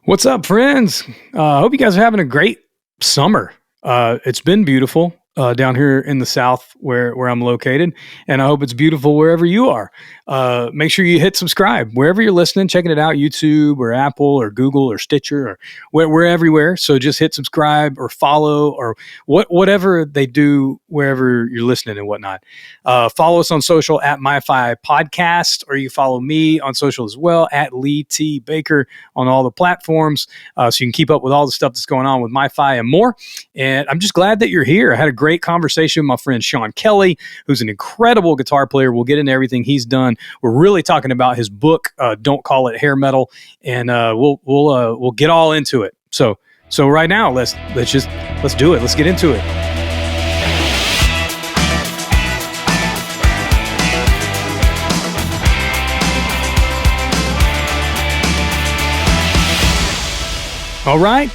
What's up, friends? I hope you guys are having a great summer. It's been beautiful down here in the South where I'm located, and I hope it's beautiful wherever you are. Make sure you hit subscribe wherever you're listening, checking it out, YouTube or Apple or Google or Stitcher or we're everywhere. So just hit subscribe or follow or whatever they do wherever you're listening and whatnot. Follow us on social at MyFi Podcast, or you follow me on social as well at Lee T. Baker on all the platforms, so you can keep up with all the stuff that's going on with MyFi and more. And I'm just glad that you're here. I had a great conversation with my friend Sean Kelly, who's an incredible guitar player. We'll get into everything he's done. We're really talking about his book, Don't Call It Hair Metal, and we'll get all into it. So right now, let's do it. Let's get into it. All right,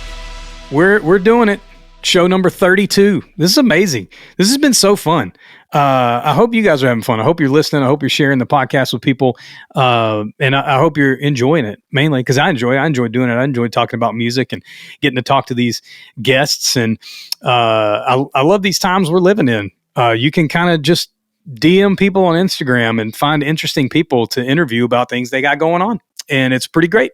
we're doing it. Show number 32. This is amazing. This has been so fun. I hope you guys are having fun. I hope you're listening. I hope you're sharing the podcast with people. And I hope you're enjoying it, mainly because I enjoy doing it. I enjoy talking about music and getting to talk to these guests. And I love these times we're living in. You can kind of just DM people on Instagram and find interesting people to interview about things they got going on. And it's pretty great.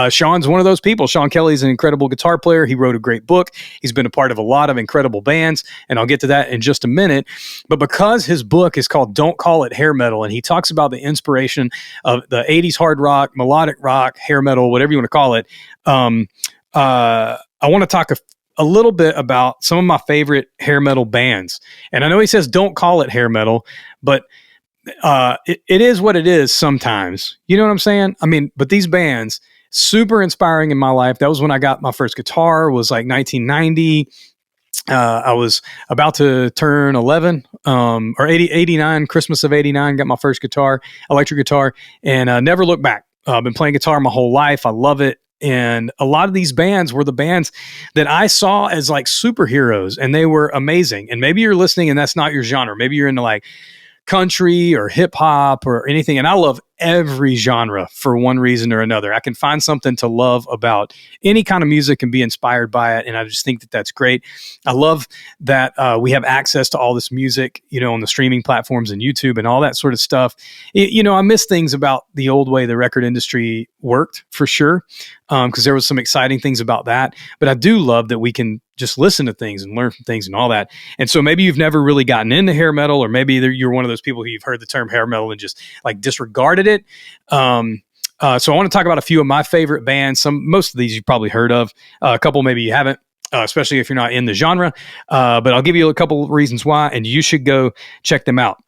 Sean's one of those people. Sean Kelly's an incredible guitar player. He wrote a great book. He's been a part of a lot of incredible bands, and I'll get to that in just a minute. But because his book is called Don't Call It Hair Metal, and he talks about the inspiration of the 80s hard rock, melodic rock, hair metal, whatever you want to call it, I want to talk a little bit about some of my favorite hair metal bands. And I know he says don't call it hair metal, but it is what it is sometimes. You know what I'm saying? I mean, but these bands, super inspiring in my life. That was when I got my first guitar, was like 1990. I was about to turn 11, or 89, Christmas of 89, got my first guitar, electric guitar, and never looked back. I've been playing guitar my whole life. I love it. And a lot of these bands were the bands that I saw as like superheroes, and they were amazing. And maybe you're listening and that's not your genre. Maybe you're into like country or hip hop or anything. And I love every genre for one reason or another. I can find something to love about any kind of music and be inspired by it. And I just think that that's great. I love that we have access to all this music, on the streaming platforms and YouTube and all that sort of stuff. I miss things about the old way the record industry worked, for sure, because there was some exciting things about that. But I do love that we can just listen to things and learn from things and all that. And so maybe you've never really gotten into hair metal, or maybe you're one of those people who you've heard the term hair metal and just like disregarded it. So I want to talk about a few of my favorite bands. Most of these you've probably heard of. A couple maybe you haven't, especially if you're not in the genre. But I'll give you a couple of reasons why, and you should go check them out.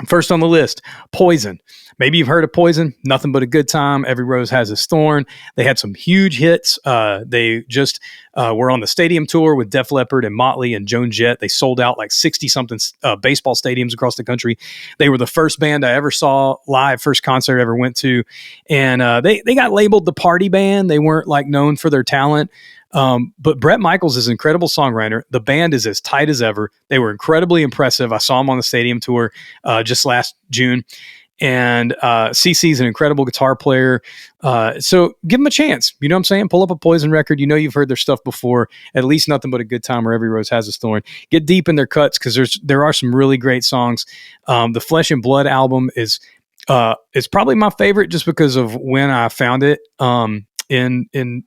First on the list, Poison. Maybe you've heard of Poison. Nothing But a Good Time. Every Rose Has Its Thorn. They had some huge hits. They just were on the stadium tour with Dep Leppard and Motley and Joan Jett. They sold out like 60-something baseball stadiums across the country. They were the first band I ever saw live, first concert I ever went to. And they got labeled the party band. They weren't like known for their talent. But Bret Michaels is an incredible songwriter. The band is as tight as ever. They were incredibly impressive. I saw them on the stadium tour just last June. And CC's an incredible guitar player. So give them a chance. You know what I'm saying? Pull up a Poison record. You've heard their stuff before. At least Nothing But a Good Time or Every Rose Has Its Thorn. Get deep in their cuts because there are some really great songs. The Flesh and Blood album is probably my favorite just because of when I found it. In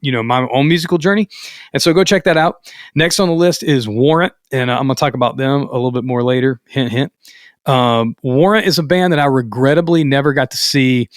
my own musical journey. And so go check that out. Next on the list is Warrant, and I'm going to talk about them a little bit more later. Hint, hint. Warrant is a band that I regrettably never got to see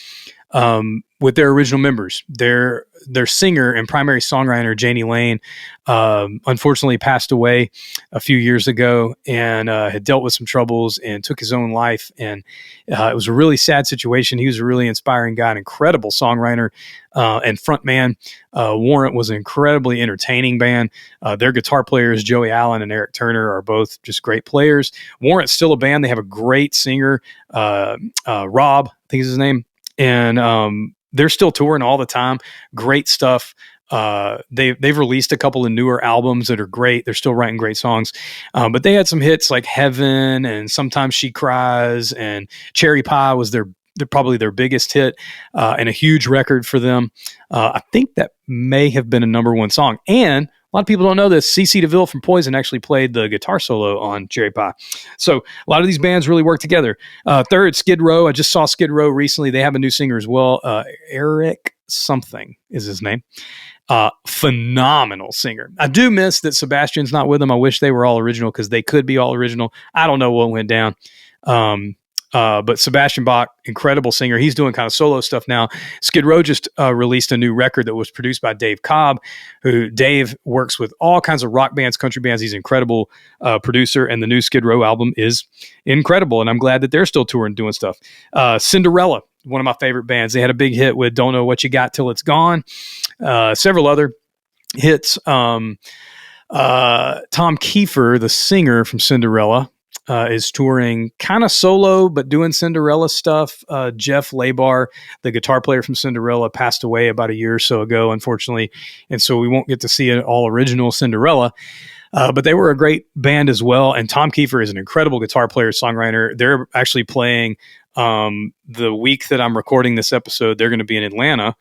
with their original members. Their singer and primary songwriter, Janie Lane, unfortunately passed away a few years ago and had dealt with some troubles and took his own life. And it was a really sad situation. He was a really inspiring guy, an incredible songwriter and frontman. Warrant was an incredibly entertaining band. Their guitar players, Joey Allen and Eric Turner, are both just great players. Warrant's still a band. They have a great singer, Rob, I think is his name. And they're still touring all the time. Great stuff. They've released a couple of newer albums that are great. They're still writing great songs. But they had some hits like Heaven and Sometimes She Cries, and Cherry Pie was their they're probably their biggest hit and a huge record for them. I think that may have been a number one song. And a lot of people don't know this. CeCe DeVille from Poison actually played the guitar solo on Cherry Pie. So a lot of these bands really work together. Third, Skid Row. I just saw Skid Row recently. They have a new singer as well. Eric something is his name. Phenomenal singer. I do miss that Sebastian's not with them. I wish they were all original because they could be all original. I don't know what went down. But Sebastian Bach, incredible singer. He's doing kind of solo stuff now. Skid Row just released a new record that was produced by Dave Cobb, who Dave works with all kinds of rock bands, country bands. He's an incredible producer, and the new Skid Row album is incredible, and I'm glad that they're still touring doing stuff. Cinderella, one of my favorite bands. They had a big hit with Don't Know What You Got Till It's Gone. Several other hits. Tom Kiefer, the singer from Cinderella, is touring kind of solo, but doing Cinderella stuff. Jeff Labar, the guitar player from Cinderella, passed away about a year or so ago, unfortunately. And so we won't get to see an all original Cinderella. But they were a great band as well. And Tom Kiefer is an incredible guitar player, songwriter. They're actually playing the week that I'm recording this episode. They're going to be in Atlanta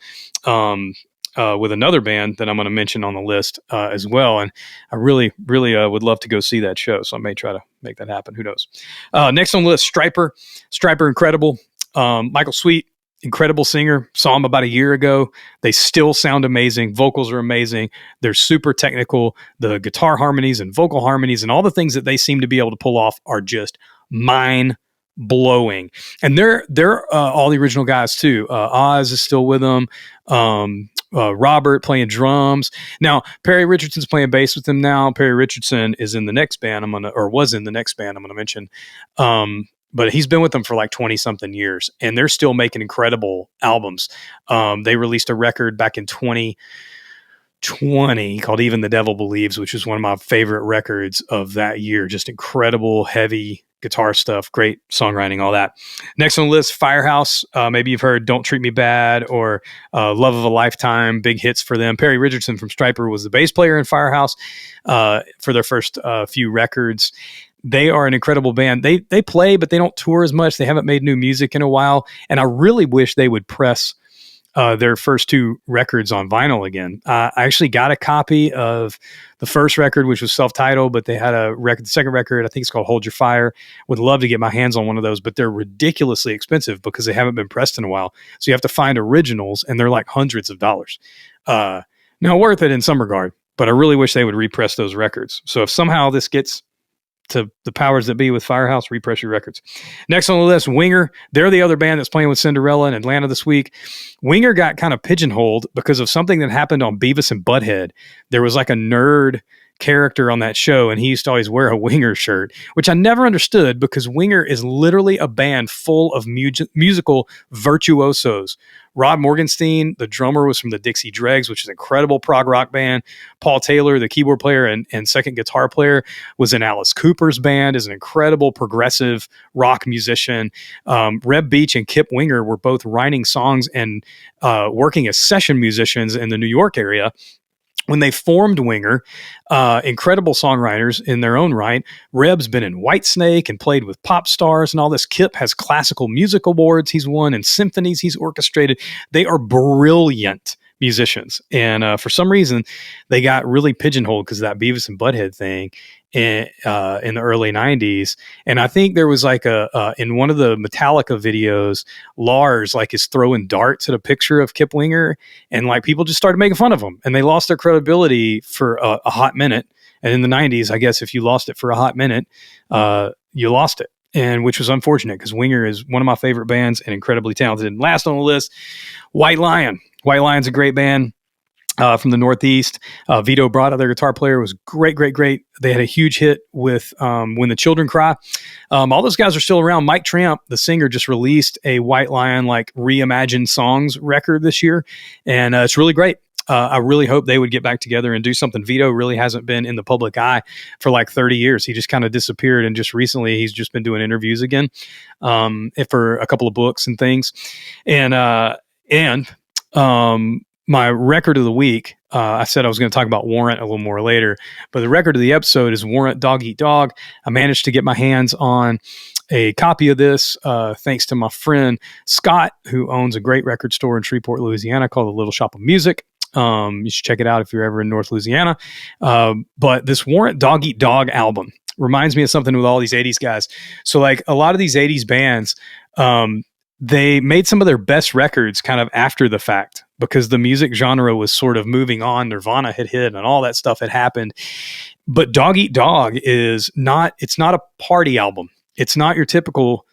with another band that I'm going to mention on the list as well. And I really would love to go see that show. So I may try to make that happen. Who knows? Next on the list, Stryper. Stryper, incredible. Michael Sweet, incredible singer. Saw him about a year ago. They still sound amazing. Vocals are amazing. They're super technical. The guitar harmonies and vocal harmonies and all the things that they seem to be able to pull off are just mind-blowing. And they're all the original guys too. Oz is still with them. Robert playing drums. Now, Perry Richardson's playing bass with them now. Perry Richardson is in the next band was in the next band I'm going to mention. But he's been with them for like 20 something years, and they're still making incredible albums. They released a record back in 2020 called Even the Devil Believes, which is one of my favorite records of that year. Just incredible, heavy guitar stuff, great songwriting, all that. Next on the list, Firehouse. Maybe you've heard Don't Treat Me Bad or Love of a Lifetime, big hits for them. Perry Richardson from Stryper was the bass player in Firehouse for their first few records. They are an incredible band. They play, but they don't tour as much. They haven't made new music in a while, and I really wish they would press their first two records on vinyl again. I actually got a copy of the first record, which was self-titled, but they had the second record, I think it's called Hold Your Fire. Would love to get my hands on one of those, but they're ridiculously expensive because they haven't been pressed in a while. So you have to find originals, and they're like hundreds of dollars. Now, worth it in some regard, but I really wish they would repress those records. So if somehow this gets to the powers that be with Firehouse, repress your records. Next on the list, Winger. They're the other band that's playing with Cinderella in Atlanta this week. Winger got kind of pigeonholed because of something that happened on Beavis and Butthead. There was like a nerd character on that show, and he used to always wear a Winger shirt, which I never understood because Winger is literally a band full of musical virtuosos. Rod Morgenstein, the drummer, was from the Dixie Dregs, which is an incredible prog rock band. Paul Taylor, the keyboard player and second guitar player, was in Alice Cooper's band, is an incredible progressive rock musician. Reb Beach and Kip Winger were both writing songs and working as session musicians in the New York area. When they formed Winger, incredible songwriters in their own right. Reb's been in Whitesnake and played with pop stars and all this. Kip has classical music awards he's won and symphonies he's orchestrated. They are brilliant musicians. And for some reason, they got really pigeonholed because of that Beavis and Butthead thing in the early 90s. And I think there was like in one of the Metallica videos, Lars like is throwing darts at a picture of Kip Winger, and like people just started making fun of him, and they lost their credibility for a hot minute. And in the 90s, I guess if you lost it for a hot minute, you lost it. And which was unfortunate because Winger is one of my favorite bands and incredibly talented. And last on the list, White Lion. White Lion's a great band from the Northeast. Vito Bratta, their guitar player, was great. They had a huge hit with When the Children Cry. All those guys are still around. Mike Tramp, the singer, just released a White Lion like reimagined songs record this year, and it's really great. I really hope they would get back together and do something. Vito really hasn't been in the public eye for like 30 years. He just kind of disappeared, and just recently he's just been doing interviews again for a couple of books and things. And my record of the week, I said I was going to talk about Warrant a little more later, but the record of the episode is Warrant Dog Eat Dog. I managed to get my hands on a copy of this thanks to my friend Scott, who owns a great record store in Shreveport, Louisiana called The Little Shop of Music. You should check it out if you're ever in North Louisiana. But this Warrant Dog Eat Dog album reminds me of something with all these 80s guys. So like a lot of these 80s bands, they made some of their best records kind of after the fact because the music genre was sort of moving on. Nirvana had hit and all that stuff had happened. But Dog Eat Dog it's not a party album. It's not your typical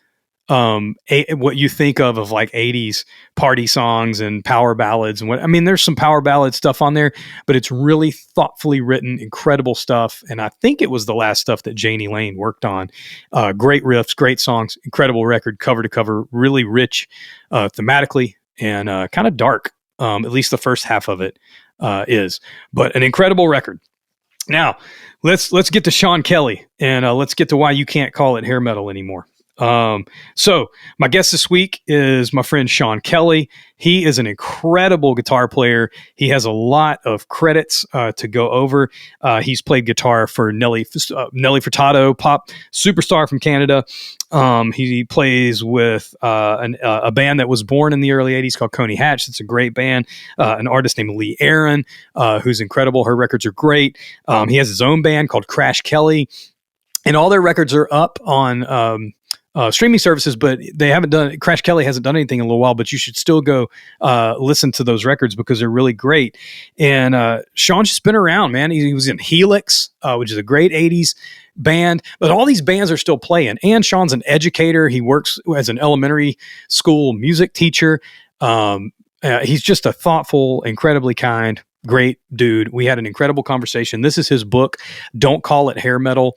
what you think of like 80s party songs and power ballads and there's some power ballad stuff on there, but it's really thoughtfully written, incredible stuff. And I think it was the last stuff that Janie Lane worked on. Great riffs, great songs, incredible record, cover to cover, really rich thematically and kind of dark. At least the first half of it is, but an incredible record. Now let's get to Sean Kelly and let's get to why you can't call it hair metal anymore. So my guest this week is my friend Sean Kelly. He is an incredible guitar player. He has a lot of credits to go over. He's played guitar for Nelly Furtado, pop superstar from Canada. He plays with a band that was born in the early 80s called Coney Hatch. It's a great band. An artist named Lee Aaron, who's incredible. Her records are great. He has his own band called Crash Kelly. And all their records are up on streaming services, but Crash Kelly hasn't done anything in a little while, but you should still go listen to those records because they're really great. And Sean's just been around, man. He was in Helix, which is a great 80s band, but all these bands are still playing. And Sean's an educator. He works as an elementary school music teacher. He's just a thoughtful, incredibly kind, great dude. We had an incredible conversation. This is his book, Don't Call It Hair Metal.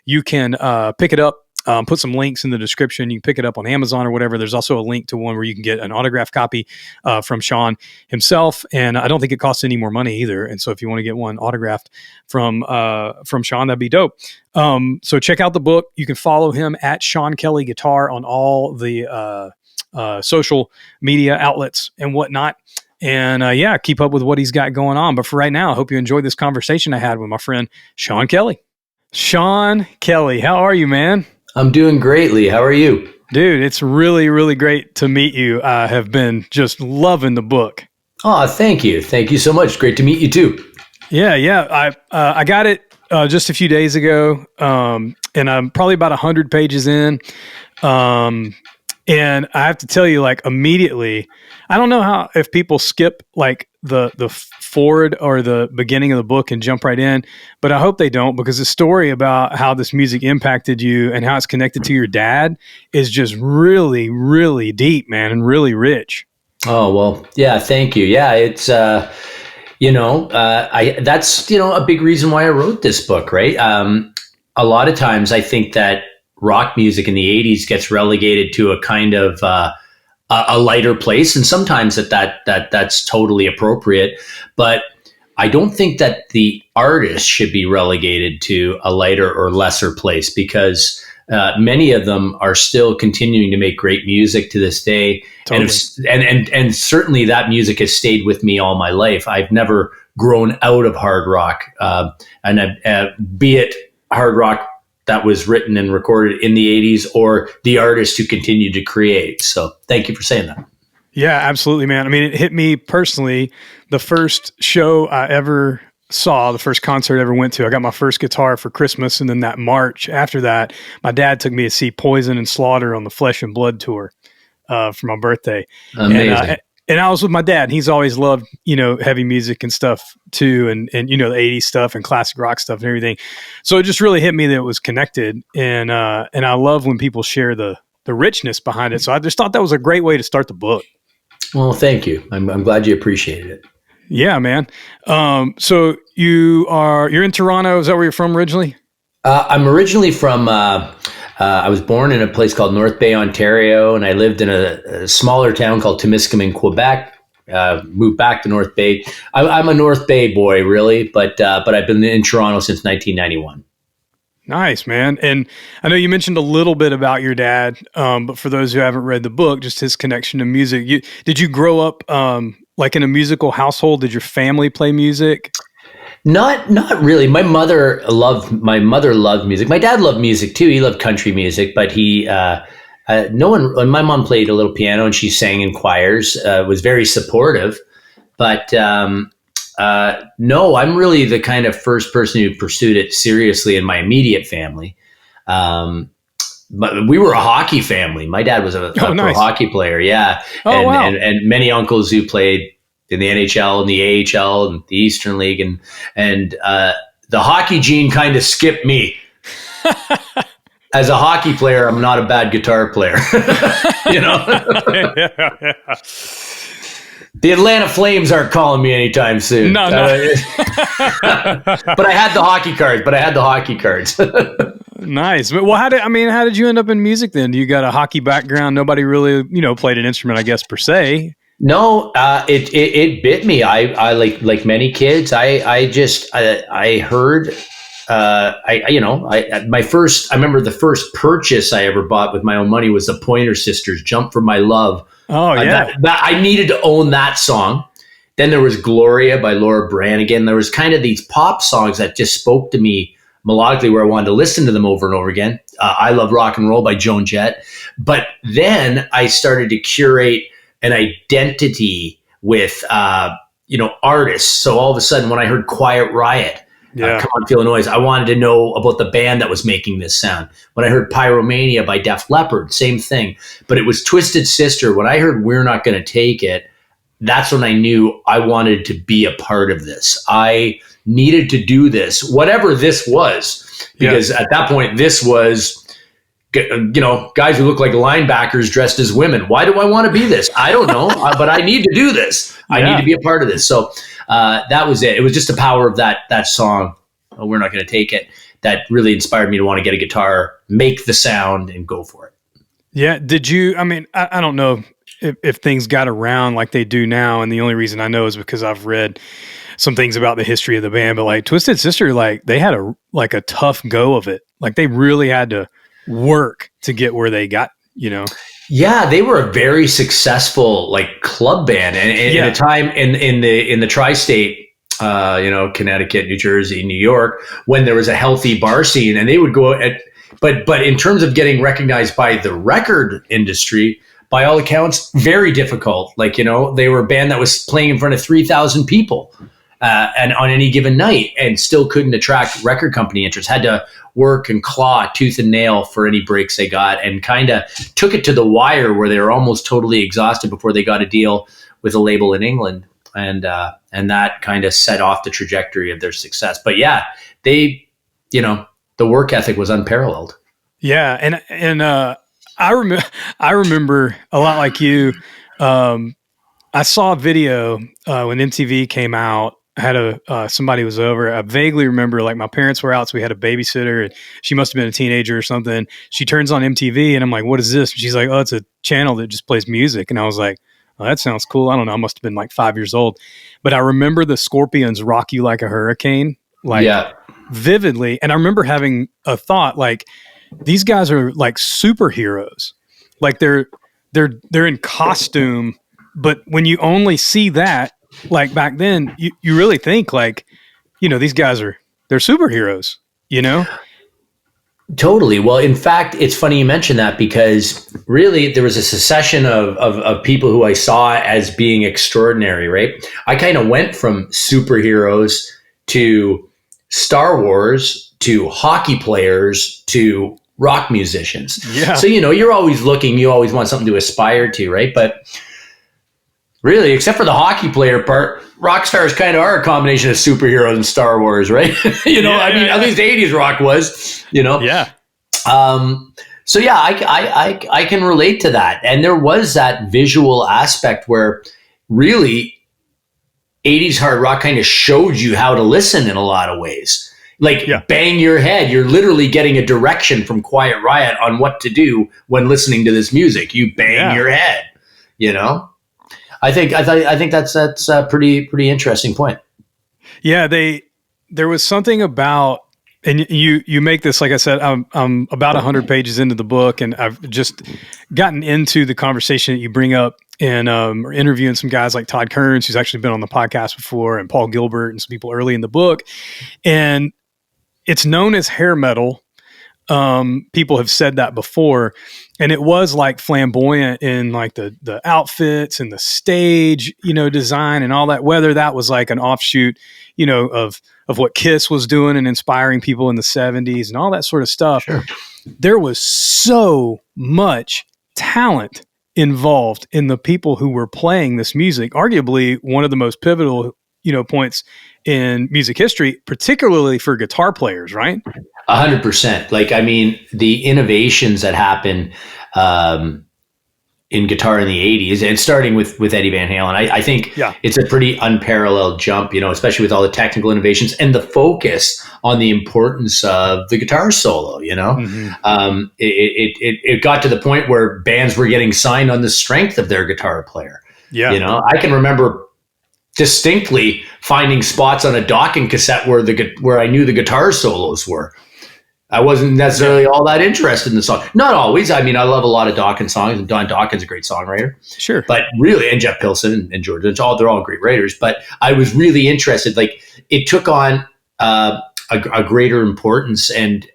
You can pick it up. Put some links in the description. You can pick it up on Amazon or whatever. There's also a link to one where you can get an autographed copy from Sean himself. And I don't think it costs any more money either. And so if you want to get one autographed from Sean, that'd be dope. So check out the book. You can follow him at Sean Kelly Guitar on all the social media outlets and whatnot. And keep up with what he's got going on. But for right now, I hope you enjoyed this conversation I had with my friend Sean Kelly. Sean Kelly, how are you, man? I'm doing greatly. How are you? Dude, it's really, really great to meet you. I have been just loving the book. Oh, thank you. Thank you so much. Great to meet you too. Yeah. I got it just a few days ago, and I'm probably about 100 pages in. And I have to tell you, like, immediately, I don't know if people skip like the forward or the beginning of the book and jump right in, but I hope they don't, because the story about how this music impacted you and how it's connected to your dad is just really, really deep, man, and really rich. Oh, well, yeah, thank you. Yeah, it's, that's, a big reason why I wrote this book, right? A lot of times I think that rock music in the 80s gets relegated to a kind of a lighter place, and sometimes that's totally appropriate, but I don't think that the artist should be relegated to a lighter or lesser place, because many of them are still continuing to make great music to this day. Totally. And certainly that music has stayed with me all my life. I've never grown out of hard rock, be it hard rock that was written and recorded in the 80s or the artist who continued to create. So thank you for saying that. Yeah, absolutely, man. I mean, it hit me personally. The first show I ever saw, the first concert I ever went to, I got my first guitar for Christmas. And then that March after that, my dad took me to see Poison and Slaughter on the Flesh and Blood tour for my birthday. Amazing. And I was with my dad, and he's always loved, heavy music and stuff too. And the 80s stuff and classic rock stuff and everything. So it just really hit me that it was connected. And I love when people share the richness behind it. So I just thought that was a great way to start the book. Well, thank you. I'm glad you appreciated it. Yeah, man. So you're in Toronto. Is that where you're from originally? I'm originally from, I was born in a place called North Bay, Ontario, and I lived in a smaller town called Temiskaming, Quebec. Moved back to North Bay. I'm a North Bay boy, really, but I've been in Toronto since 1991. Nice, man. And I know you mentioned a little bit about your dad, but for those who haven't read the book, just his connection to music. Did you grow up like in a musical household? Did your family play music? Not really. My mother loved music. My dad loved music too. He loved country music, but my mom played a little piano and she sang in choirs, was very supportive. But no, I'm really the kind of first person who pursued it seriously in my immediate family. But we were a hockey family. My dad was a pro hockey player. Yeah. Oh, wow. And many uncles who played in the NHL and the AHL and the Eastern League. And the hockey gene kind of skipped me. As a hockey player, I'm not a bad guitar player. The Atlanta Flames aren't calling me anytime soon. No. But I had the hockey cards. Nice. Well, how did you end up in music then? You got a hockey background. Nobody really, played an instrument, I guess, per se. No, it bit me. I like many kids. I heard. I remember the first purchase I ever bought with my own money was the Pointer Sisters' "Jump for My Love." Oh yeah, that I needed to own that song. Then there was "Gloria" by Laura Branigan. There was kind of these pop songs that just spoke to me melodically, where I wanted to listen to them over and over again. "I Love Rock and Roll" by Joan Jett. But then I started to curate an identity with artists. So all of a sudden, when I heard Quiet Riot. Come On Feel the Noise, I wanted to know about the band that was making this sound. When I heard Pyromania by Dep Leppard, same thing. But it was Twisted Sister. When I heard We're Not Gonna Take It, that's when I knew I wanted to be a part of this. I needed to do this, whatever this was. Because at that point, this was, guys who look like linebackers dressed as women. Why do I want to be this? I don't know, but I need to do this. I need to be a part of this. So that was it. It was just the power of that song, We're Not Going to Take It, that really inspired me to want to get a guitar, make the sound, and go for it. Yeah. Did you, I don't know if things got around like they do now, and the only reason I know is because I've read some things about the history of the band, but like Twisted Sister, like they had a tough go of it. Like they really had to work to get where they got, Yeah, they were a very successful club band, and in a time in the tri-state, Connecticut, New Jersey, New York, when there was a healthy bar scene, and they would go but in terms of getting recognized by the record industry, by all accounts, very difficult. They were a band that was playing in front of 3,000 people. And on any given night, and still couldn't attract record company interest. Had to work and claw tooth and nail for any breaks they got, and kind of took it to the wire where they were almost totally exhausted before they got a deal with a label in England, and that kind of set off the trajectory of their success. But yeah, they, the work ethic was unparalleled. Yeah, and I remember a lot like you. I saw a video when MTV came out. I had somebody was over. I vaguely remember my parents were out, so we had a babysitter, and she must have been a teenager or something. She turns on MTV, and I'm like, "What is this?" And she's like, "Oh, it's a channel that just plays music." And I was like, "Oh, that sounds cool." I don't know. I must have been 5 years old, but I remember the Scorpions' "Rock You Like a Hurricane" vividly, and I remember having a thought these guys are superheroes, they're in costume, but when you only see that. Back then, you really think these guys they're superheroes, Totally. Well, in fact, it's funny you mention that, because really there was a succession of people who I saw as being extraordinary, right? I kind of went from superheroes to Star Wars to hockey players to rock musicians. Yeah. So, you're always looking, you always want something to aspire to, right? But really, except for the hockey player part, rock stars kind of are a combination of superheroes and Star Wars, right? At least 80s rock was, Yeah. So yeah, I can relate to that. And there was that visual aspect where really 80s hard rock kind of showed you how to listen in a lot of ways. Bang your head. You're literally getting a direction from Quiet Riot on what to do when listening to this music. You bang your head, I think that's a pretty interesting point. Yeah, there was something about And you make this, like I said, I'm about 100 pages into the book, and I've just gotten into the conversation that you bring up in interviewing some guys like Todd Kearns, who's actually been on the podcast before, and Paul Gilbert and some people early in the book. And it's known as hair metal. People have said that before, and it was like flamboyant in like the outfits and the stage, design and all that, whether that was like an offshoot, of what Kiss was doing and inspiring people in the 70s and all that sort of stuff. Sure. There was so much talent involved in the people who were playing this music, arguably one of the most pivotal, points in music history, particularly for guitar players, right? 100%. Like, I mean, the innovations that happen in guitar in the 80s, and starting with Eddie Van Halen, I think it's a pretty unparalleled jump, especially with all the technical innovations and the focus on the importance of the guitar solo, Mm-hmm. It got to the point where bands were getting signed on the strength of their guitar player. Yeah. I can remember distinctly finding spots on a Dokken cassette where I knew the guitar solos were. I wasn't necessarily all that interested in the song. Not always. I mean, I love a lot of Dokken songs, and Don Dokken's a great songwriter. Sure. But really, and Jeff Pilson and George, they're all great writers. But I was really interested. Like, it took on a greater importance. And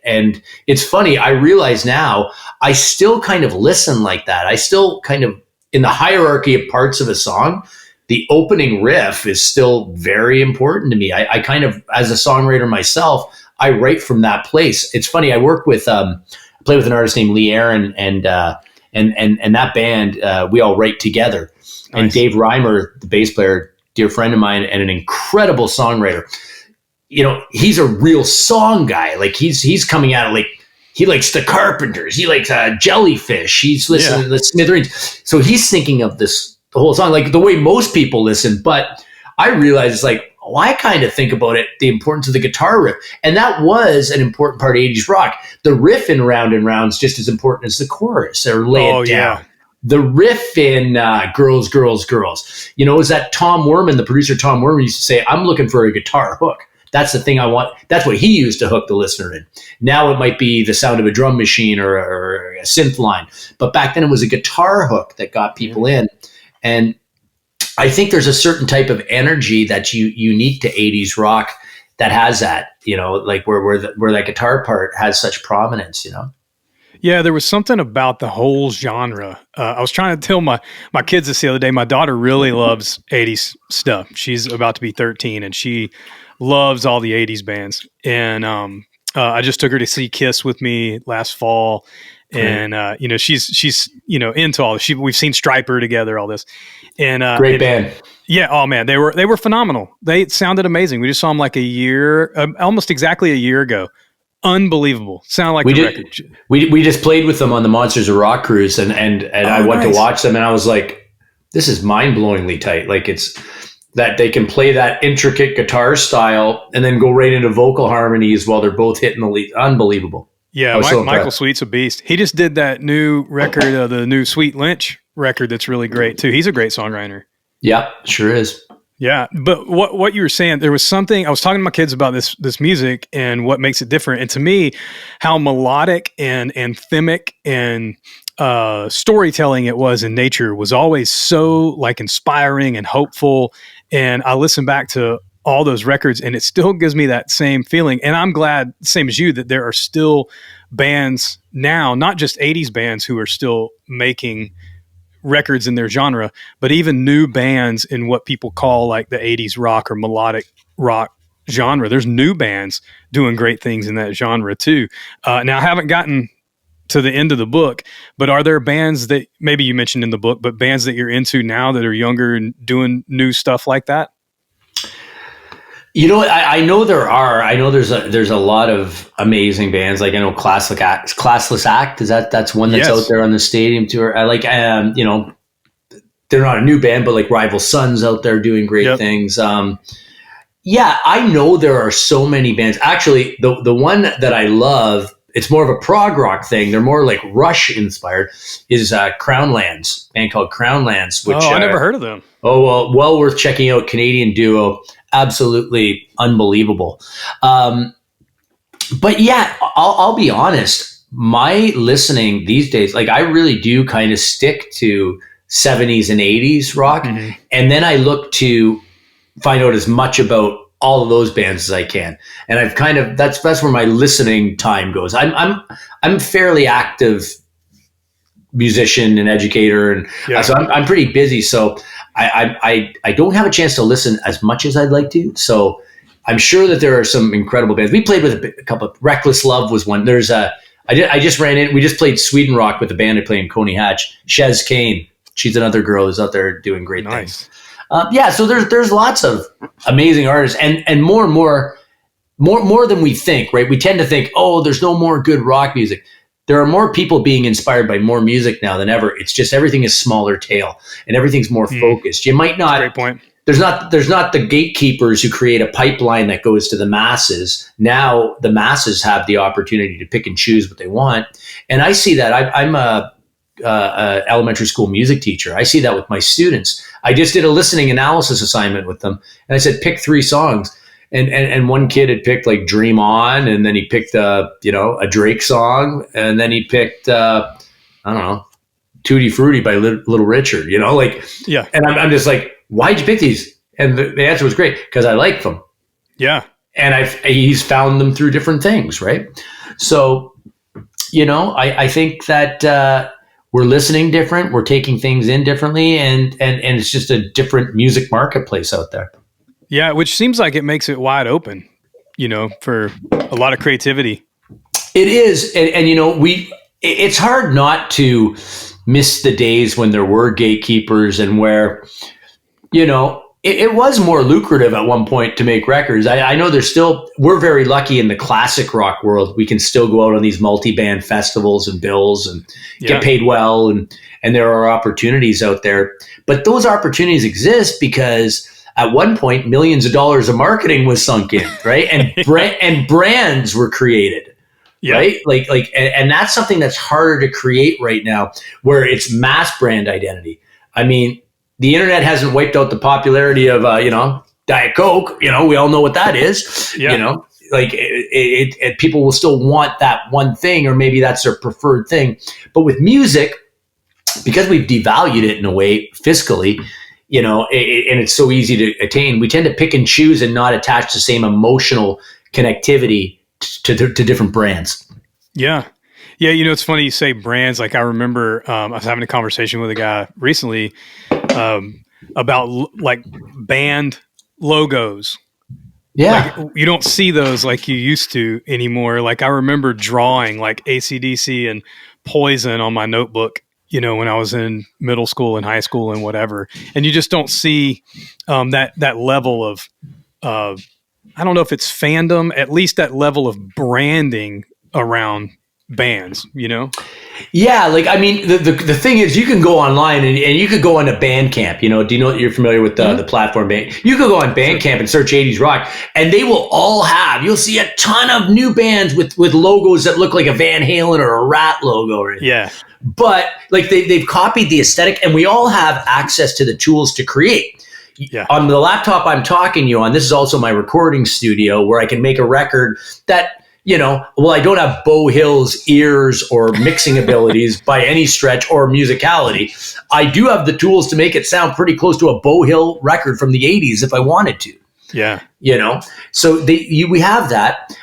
it's funny, I realize now, I still kind of listen like that. I still kind of, in the hierarchy of parts of a song, the opening riff is still very important to me. I kind of, as a songwriter myself, I write from that place. It's funny. I work with, I play with an artist named Lee Aaron, and that band, we all write together. Nice. And Dave Reimer, the bass player, dear friend of mine, and an incredible songwriter. He's a real song guy. Like, he's coming at it like, he likes the Carpenters. He likes Jellyfish. He's listening to the Smithereens. So he's thinking of the whole song like the way most people listen. But I realize it's like, I kind of think about it, the importance of the guitar riff. And that was an important part of 80s rock. The riff in Round and Round's just as important as the chorus, or Lay It Down. Yeah. The riff in Girls, Girls, Girls. Is that Tom Werman, the producer Tom Werman, used to say, I'm looking for a guitar hook. That's the thing I want. That's what he used to hook the listener in. Now it might be the sound of a drum machine or a synth line. But back then it was a guitar hook that got people in. And I think there's a certain type of energy that's unique to 80s rock that has that, like where that guitar part has such prominence, Yeah, there was something about the whole genre. I was trying to tell my kids this the other day. My daughter really loves 80s stuff. She's about to be 13, and she loves all the 80s bands. And I just took her to see Kiss with me last fall. And, she's into all this. We've seen Stryper together, all this. And great band. Yeah. Oh man, they were phenomenal. They sounded amazing. We just saw them like almost exactly a year ago. Unbelievable. Sound like the record. We just played with them on the Monsters of Rock cruise, and I went to watch them, and I was like, this is mind-blowingly tight. Like, it's that they can play that intricate guitar style and then go right into vocal harmonies while they're both hitting the lead. Unbelievable. Yeah, Michael Sweet's a beast. He just did that new record, the new Sweet Lynch record that's really great too. He's a great songwriter. Yeah, sure is. Yeah, but what you were saying, there was something, I was talking to my kids about this music and what makes it different. And to me, how melodic and anthemic and storytelling it was in Nature was always so like inspiring and hopeful. And I listen back to all those records and it still gives me that same feeling. And I'm glad, same as you, that there are still bands now, not just 80s bands who are still making records in their genre, but even new bands in what people call like the 80s rock or melodic rock genre. There's new bands doing great things in that genre too. Now I haven't gotten to the end of the book, but are there bands that maybe you mentioned in the book, but bands that you're into now that are younger and doing new stuff like that? You know, I know there are. I know there's a lot of amazing bands. Like I know Classless Act. That's one that's out there on the stadium tour. I like, you know, they're not a new band, but like Rival Sons out there doing great things. Yeah, I know there are so many bands. Actually, the one that I love, it's more of a prog rock thing. They're more like Rush inspired. Is Crownlands, a band called Crownlands. Which I never heard of them. Oh well worth checking out. Canadian duo. Absolutely unbelievable. But yeah, I'll be honest. My listening these days, like I really do kind of stick to 70s and 80s rock. Mm-hmm. And then I look to find out as much about all of those bands as I can. And I've kind of, that's where my listening time goes. I'm fairly active musician and educator. And so I'm pretty busy. So I don't have a chance to listen as much as I'd like to. So I'm sure that there are some incredible bands. We played with a couple of, Reckless Love was one. There's I just ran in, we just played Sweden Rock with a band I play in Coney Hatch. Shez Kane. She's another girl who's out there doing great things. So there's lots of amazing artists and more than we think, right? We tend to think, oh, there's no more good rock music. There are more people being inspired by more music now than ever. It's just everything is smaller tail and everything's more focused. You might not. Great point. There's not the gatekeepers who create a pipeline that goes to the masses. Now the masses have the opportunity to pick and choose what they want, and I see that. I'm a elementary school music teacher. I see that with my students. I just did a listening analysis assignment with them, and I said pick 3 songs, and one kid had picked like "Dream On," and then he picked a Drake song, and then he picked I don't know, "Tutti Frutti" by Little Richard. And I'm just like, why'd you pick these? And the answer was great, because I like them. Yeah. And he's found them through different things, right? So, I think that we're listening different, we're taking things in differently, and it's just a different music marketplace out there. Yeah, which seems like it makes it wide open, for a lot of creativity. It is, and it's hard not to miss the days when there were gatekeepers and where, it was more lucrative at one point to make records. I know we're very lucky in the classic rock world. We can still go out on these multi-band festivals and bills and get paid well. And there are opportunities out there, but those opportunities exist because at one point, millions of dollars of marketing was sunk in, right? And brands were created, right? And that's something that's harder to create right now, where it's mass brand identity. I mean, the internet hasn't wiped out the popularity of, Diet Coke. We all know what that is. People will still want that one thing, or maybe that's their preferred thing. But with music, because we've devalued it in a way fiscally, and it's so easy to attain, we tend to pick and choose and not attach the same emotional connectivity to different brands. Yeah. Yeah, it's funny you say brands. Like I remember I was having a conversation with a guy recently about like band logos. Yeah. Like, you don't see those like you used to anymore. Like I remember drawing like AC/DC and Poison on my notebook, when I was in middle school and high school and whatever. And you just don't see that level of, I don't know if it's fandom, at least that level of branding around bands, Yeah, like I mean, the thing is, you can go online and you could go on a Bandcamp. Do you know, you're familiar with the platform Band? You could go on Bandcamp and search 80s rock, and they will all you'll see a ton of new bands with logos that look like a Van Halen or a Rat logo. Right? Yeah, but like they've copied the aesthetic, and we all have access to the tools to create. Yeah. On the laptop I'm talking to you on, this is also my recording studio where I can make a record that, I don't have Beau Hill's ears or mixing abilities by any stretch or musicality. I do have the tools to make it sound pretty close to a Beau Hill record from the 80s if I wanted to. Yeah. So we have that,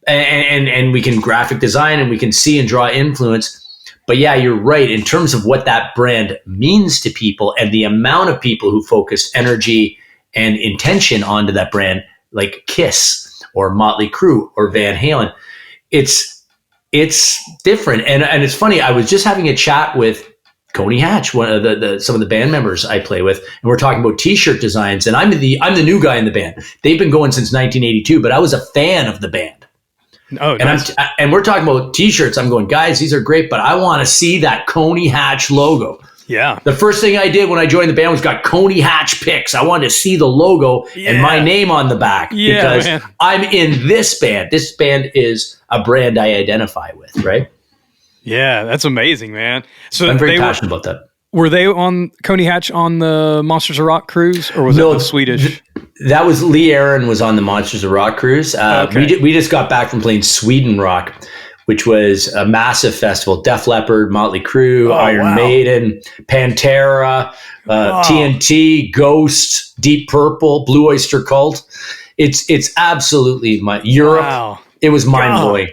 and we can graphic design and we can see and draw influence. But yeah, you're right. In terms of what that brand means to people and the amount of people who focus energy and intention onto that brand, like Kiss or Motley Crue or Van Halen, it's different. And it's funny. I was just having a chat with Coney Hatch, one of some of the band members I play with, and we're talking about T-shirt designs. And I'm the new guy in the band. They've been going since 1982, but I was a fan of the band. Oh, nice. And we're talking about T-shirts. I'm going, guys, these are great, but I want to see that Coney Hatch logo. Yeah. The first thing I did when I joined the band was got Coney Hatch pics. I wanted to see the logo and my name on the back because I'm in this band. This band is a brand I identify with, right? Yeah, that's amazing, man. So I'm very passionate about that. were they on Coney Hatch on the Monsters of Rock cruise, or was it the Swedish? That was Lee Aaron was on the Monsters of Rock cruise. We just got back from playing Sweden Rock, which was a massive festival. Dep Leppard, Motley Crue, Iron Maiden, Pantera, TNT, Ghost, Deep Purple, Blue Oyster Cult. It's absolutely Europe. Wow. It was mind blowing.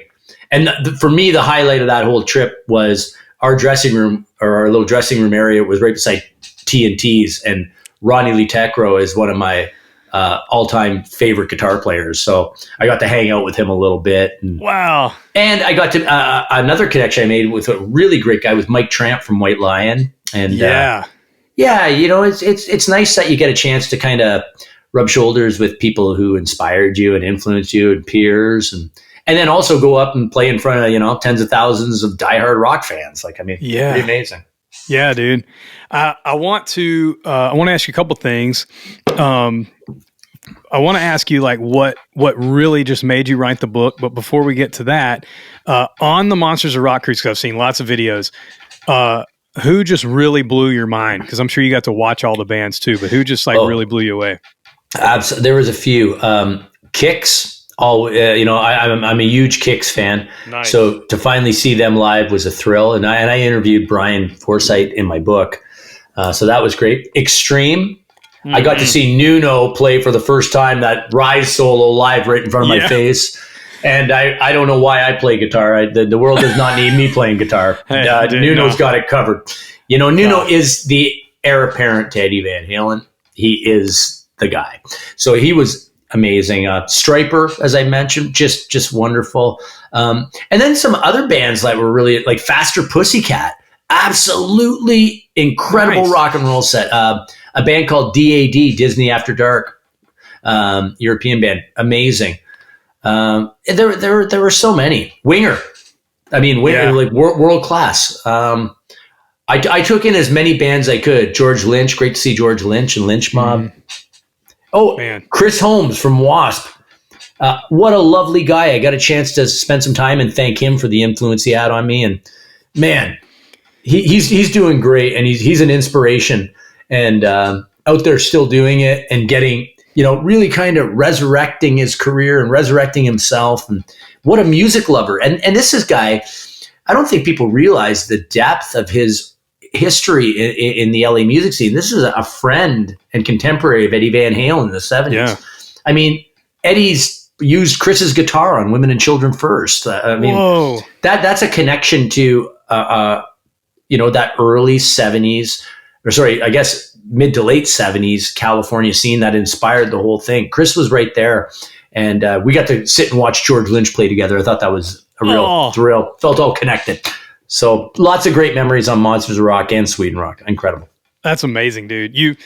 And for me, the highlight of that whole trip was our dressing room, or our little dressing room area was right beside TNT's, and Ronnie Lee Tecro is one of my all-time favorite guitar players. So I got to hang out with him a little bit. Wow. And I got to, another connection I made with a really great guy was Mike Tramp from White Lion. And it's nice that you get a chance to kind of rub shoulders with people who inspired you and influenced you, and peers, and then also go up and play in front of, tens of thousands of diehard rock fans. Pretty amazing. Yeah, dude. I want to ask you a couple things. I want to ask you what really just made you write the book. But before we get to that, on the Monsters of Rock cruise, 'cause I've seen lots of videos, who just really blew your mind? Because I'm sure you got to watch all the bands too, but who just really blew you away? There was a few. Kicks. I'm a huge Kicks fan. Nice. So to finally see them live was a thrill. And I interviewed Brian Forsyth in my book. So that was great. Extreme. Mm-hmm. I got to see Nuno play for the first time, that Rise solo live right in front of my face. And I don't know why I play guitar. The world does not need me playing guitar. Nuno's got it covered. Nuno is the heir apparent to Eddie Van Halen. He is the guy. So he was amazing. Striper, as I mentioned, just wonderful. And then some other bands that were really Faster Pussycat. Absolutely incredible rock and roll set. A band called DAD, Disney After Dark, European band. Amazing. There were so many. Winger. World class. I took in as many bands I could. George Lynch, great to see George Lynch and Lynch Mob. Mm. Oh, man. Chris Holmes from Wasp. What a lovely guy. I got a chance to spend some time and thank him for the influence he had on me. And man, he's doing great, and he's an inspiration, and out there still doing it and getting, really kind of resurrecting his career and resurrecting himself. And what a music lover. And this is guy, I don't think people realize the depth of his history in the LA music scene. This is a friend and contemporary of Eddie Van Halen in the 70s. Yeah. Eddie's used Chris's guitar on Women and Children First. Whoa. That's a connection to, that early 70s, or sorry, I guess mid to late 70s California scene that inspired the whole thing. Chris was right there. And we got to sit and watch George Lynch play together. I thought that was a real thrill. Felt all connected. So lots of great memories on Monsters of Rock and Sweden Rock. Incredible. That's amazing, dude. You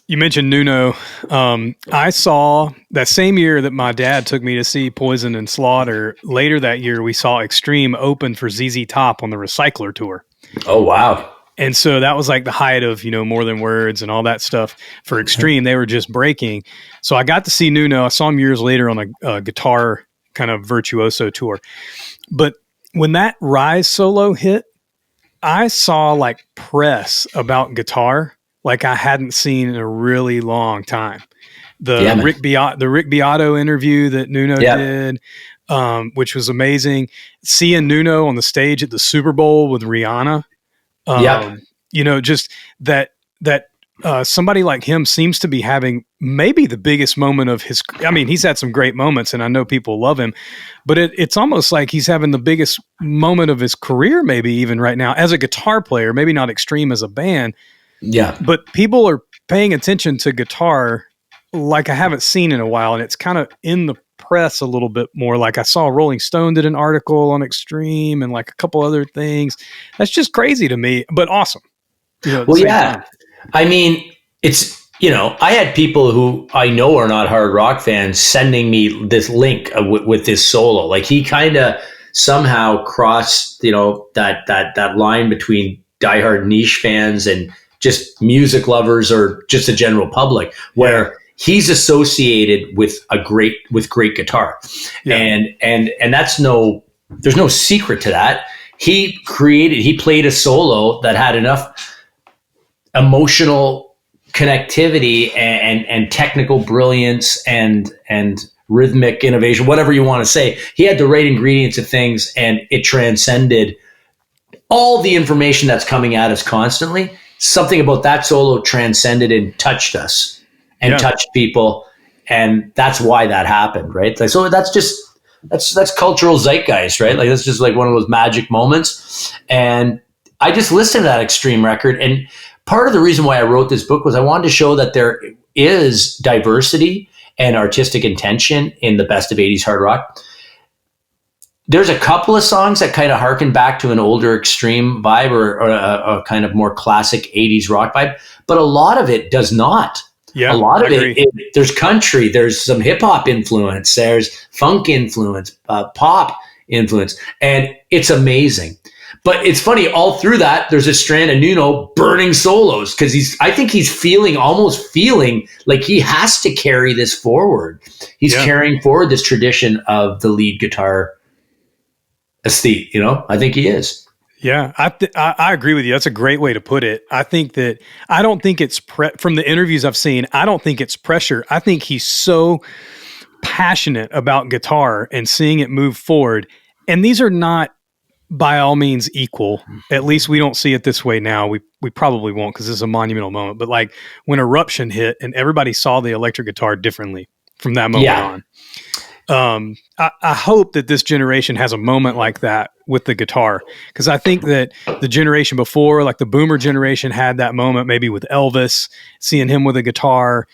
mentioned Nuno. I saw that same year that my dad took me to see Poison and Slaughter. Later that year, we saw Extreme open for ZZ Top on the Recycler tour. Oh, wow. And so that was the height of, More Than Words and all that stuff for Extreme. They were just breaking. So I got to see Nuno. I saw him years later on a guitar kind of virtuoso tour. But when that Rise solo hit, I saw press about guitar like I hadn't seen in a really long time. The Rick Beato interview that Nuno did, which was amazing. Seeing Nuno on the stage at the Super Bowl with Rhianna, just that somebody like him seems to be having maybe the biggest moment of his. He's had some great moments, and I know people love him, but it's almost like he's having the biggest moment of his career, maybe even right now as a guitar player. Maybe not Extreme as a band, but people are paying attention to guitar like I haven't seen in a while, and it's kind of in the press a little bit more. I saw Rolling Stone did an article on Extreme and a couple other things. That's just crazy to me, but awesome. Time. It's, I had people who I know are not hard rock fans sending me this link with this solo. He kind of somehow crossed, that line between diehard niche fans and just music lovers or just the general public, where he's associated with great guitar. Yeah. And there's no secret to that. He played a solo that had enough emotional connectivity and technical brilliance and rhythmic innovation, whatever you want to say. He had the right ingredients of things, and it transcended all the information that's coming at us constantly. Something about that solo transcended and touched us and touched people. And that's why that happened, right? Like, so that's cultural zeitgeist, right? Like, that's just like one of those magic moments. And I just listened to that Extreme record. And part of the reason why I wrote this book was I wanted to show that there is diversity and artistic intention in the best of 80s hard rock. There's a couple of songs that kind of harken back to an older Extreme vibe or a kind of more classic 80s rock vibe, but a lot of it does not. Yeah, a lot of it, there's country, there's some hip hop influence, there's funk influence, pop influence, and it's amazing. But it's funny, all through that, there's a strand of Nuno burning solos because I think he's almost feeling like he has to carry this forward. He's carrying forward this tradition of the lead guitar aesthete, I think he is. Yeah, I agree with you. That's a great way to put it. I don't think it's from the interviews I've seen, I don't think it's pressure. I think he's so passionate about guitar and seeing it move forward. And these are not by all means equal. At least we don't see it this way now. We probably won't because this is a monumental moment. But like when Eruption hit and everybody saw the electric guitar differently from that moment on. I hope that this generation has a moment like that with the guitar, because I think that the generation before, like the boomer generation, had that moment maybe with Elvis, seeing him with a guitar,